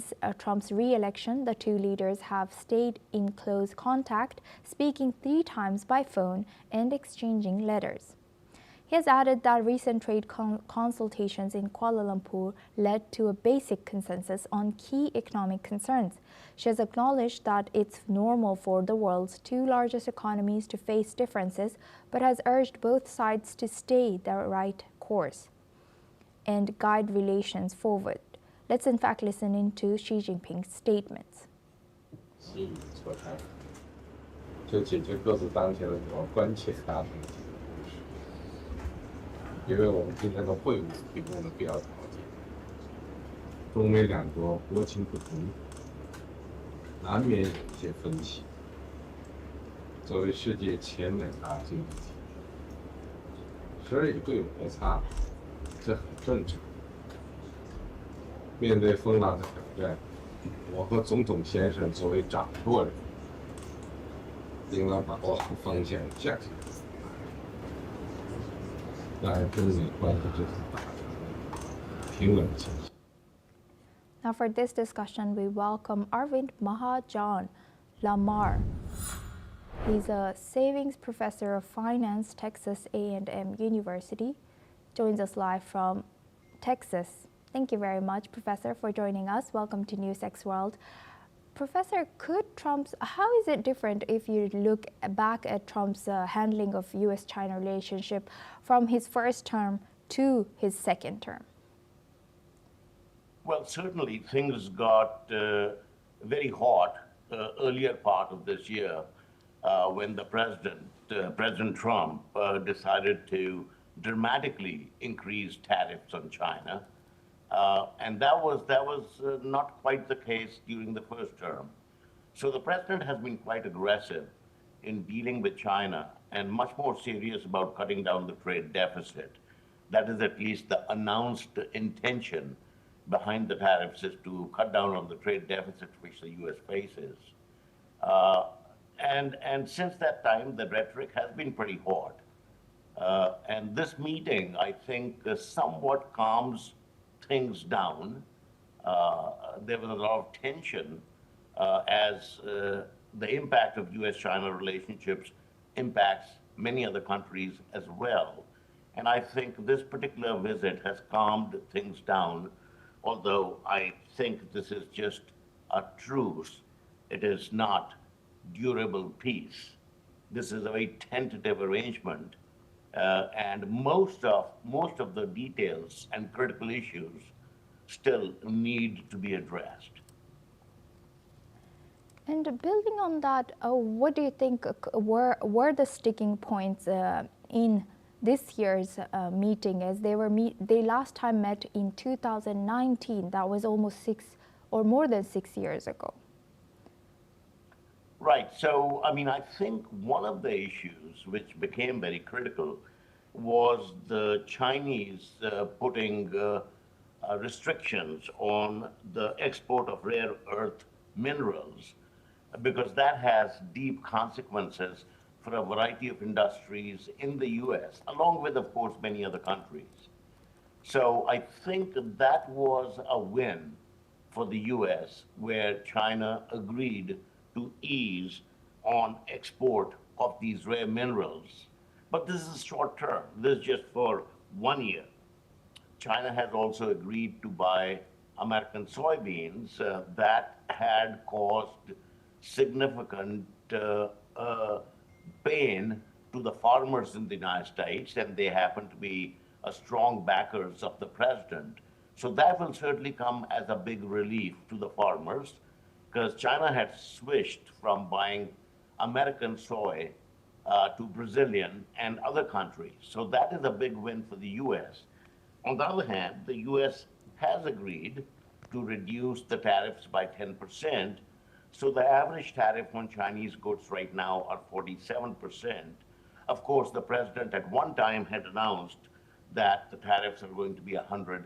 Since Trump's re-election, the two leaders have stayed in close contact, speaking 3 times by phone and exchanging letters. He has added that recent trade consultations in Kuala Lumpur led to a basic consensus on key economic concerns. She has acknowledged that it's normal for the world's 2 largest economies to face differences, but has urged both sides to stay the right course and guide relations forward. Let's in fact listen into Xi Jinping's statements. 就解决各自当前的比较关切大的问题。因为我们今天的会晤提供了必要条件，中美两国国情不同，难免有一些分歧。作为世界前2大经济体，时而也会有摩擦，这很正常。面对风浪的挑战，我和总统先生作为掌舵人，应当把握好方向价值。 Now for this discussion, we welcome Arvind Mahajan Lamar. He's a savings professor of finance, Texas A&M University. Joins us live from Texas. Thank you very much, Professor, for joining us. Welcome to NewsX World. Professor, how is it different if you look back at Trump's handling of U.S.-China relationship from his first term to his second term? Well, certainly things got very hot earlier part of this year when the President Trump decided to dramatically increase tariffs on China. And that was not quite the case during the first term. So the president has been quite aggressive in dealing with China and much more serious about cutting down the trade deficit. That is at least the announced intention behind the tariffs, is to cut down on the trade deficit which the U.S. faces. And since that time, the rhetoric has been pretty hot. And this meeting, I think, somewhat calms things down. There was a lot of tension as the impact of U.S.-China relationships impacts many other countries as well. And I think this particular visit has calmed things down, although I think this is just a truce. It is not durable peace. This is a very tentative arrangement. And most of the details and critical issues still need to be addressed. And building on that, what do you think were the sticking points in this year's meeting, as they last time met in 2019? That was almost more than 6 years ago. Right. So, I mean, I think one of the issues which became very critical was the Chinese putting restrictions on the export of rare earth minerals, because that has deep consequences for a variety of industries in the U.S., along with, of course, many other countries. So I think that was a win for the U.S., where China agreed to ease on export of these rare minerals. But this is short term. This is just for 1 year. China has also agreed to buy American soybeans that had caused significant pain to the farmers in the United States, and they happen to be strong backers of the president. So that will certainly come as a big relief to the farmers, because China had switched from buying American soy to Brazilian and other countries. So that is a big win for the U.S. On the other hand, the U.S. has agreed to reduce the tariffs by 10%. So the average tariff on Chinese goods right now are 47%. Of course, the president at one time had announced that the tariffs are going to be 145%.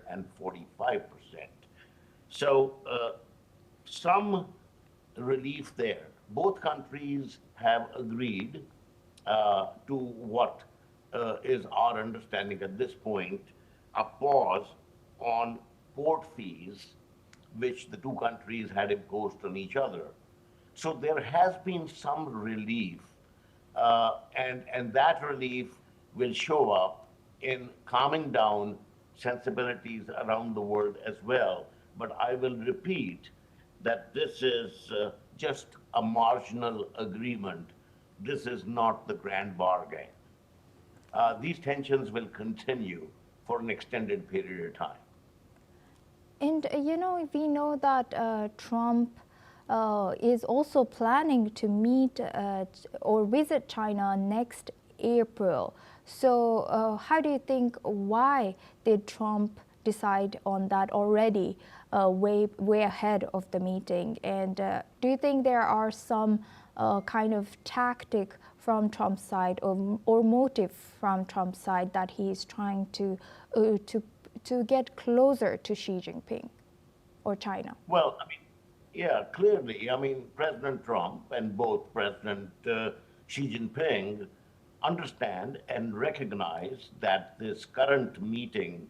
So some relief there. Both countries have agreed to what is our understanding at this point, a pause on port fees which the two countries had imposed on each other. So there has been some relief, and that relief will show up in calming down sensibilities around the world as well. But I will repeat that this is just a marginal agreement. This is not the grand bargain. These tensions will continue for an extended period of time. And we know that Trump is also planning to meet or visit China next April. So how do you think, why did Trump decide on that already way ahead of the meeting? And do you think there are some kind of tactic from Trump's side or motive from Trump's side that he is trying to get closer to Xi Jinping or China? Well, I mean, yeah, clearly. I mean, President Trump and both President Xi Jinping understand and recognize that this current meeting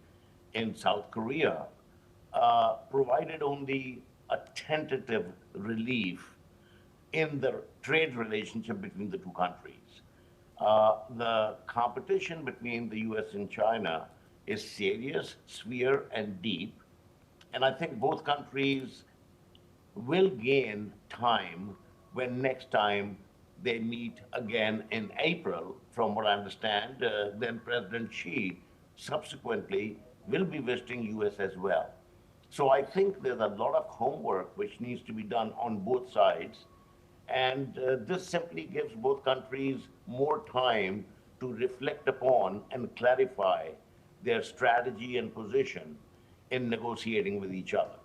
in South Korea provided only a tentative relief in the trade relationship between the two countries. The competition between the US and China is serious, severe, and deep. And I think both countries will gain time when next time they meet again in April. From what I understand, then President Xi subsequently will be visiting US as well. So I think there's a lot of homework which needs to be done on both sides. And this simply gives both countries more time to reflect upon and clarify their strategy and position in negotiating with each other.